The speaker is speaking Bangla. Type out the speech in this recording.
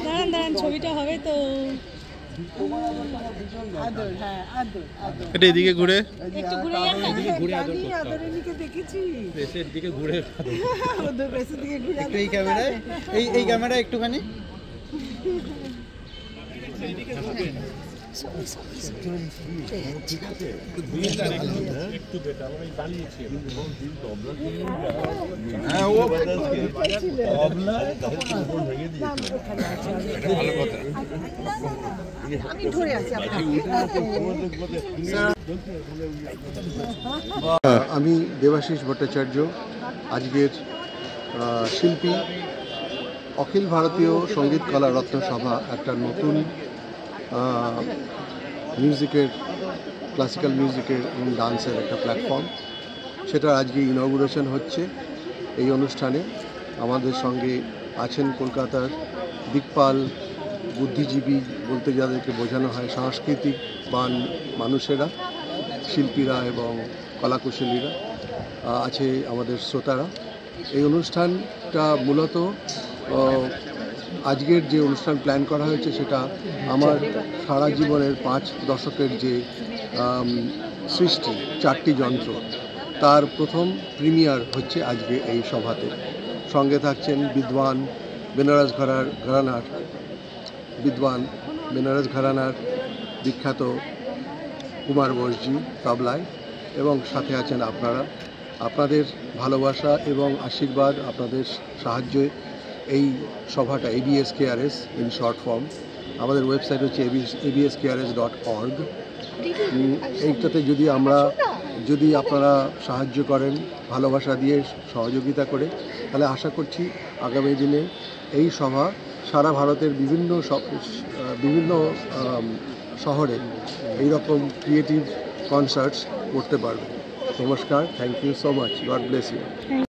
দাঁড়ান দাঁড়ান, ছবিটা হবে তো। এটা এদিকে ঘুরে, একটু ঘুরে যান না। দেখেছি দেশের দিকে ঘুরে একটু এই ক্যামেরায়, এই ক্যামেরা একটুখানি। আমি দেবাশিস ভট্টাচার্য, আজকের শিল্পী। অখিল ভারতীয় সঙ্গীত কলা রত্ন সভা একটা নতুন মিউজিকের, ক্লাসিক্যাল মিউজিকের এবং ডান্সের একটা প্ল্যাটফর্ম, সেটা আজকে ইনগুরেশন হচ্ছে। এই অনুষ্ঠানে আমাদের সঙ্গে আছেন কলকাতার দিকপাল, বুদ্ধিজীবী বলতে যাদেরকে বোঝানো হয়, সাংস্কৃতিক বান মানুষেরা, শিল্পীরা এবং কলাকুশলীরা, আছে আমাদের শ্রোতারা। এই অনুষ্ঠানটা মূলত আজকের যে অনুষ্ঠান প্ল্যান করা হয়েছে সেটা আমার সারা জীবনের 5 দশকের যে সৃষ্টি 4টি যন্ত্র, তার প্রথম প্রিমিয়ার হচ্ছে আজকে এই সভাতে। সঙ্গে থাকছেন বিদ্বান বেনারস ঘরানার বিখ্যাত কুমার বোসজি তবলায়, এবং সাথে আছেন আপনারা। আপনাদের ভালোবাসা এবং আশীর্বাদ, আপনাদের সাহায্যে এই সভাটা ABSKRS ইন শর্ট ফর্ম, আমাদের ওয়েবসাইট হচ্ছে abskrs.org। এইটাতে যদি আপনারা সাহায্য করেন, ভালোবাসা দিয়ে সহযোগিতা করে, তাহলে আশা করছি আগামী দিনে এই সভা সারা ভারতের বিভিন্ন শহরে এইরকম ক্রিয়েটিভ কনসার্টস করতে পারবে। নমস্কার, thank you so much, God bless you.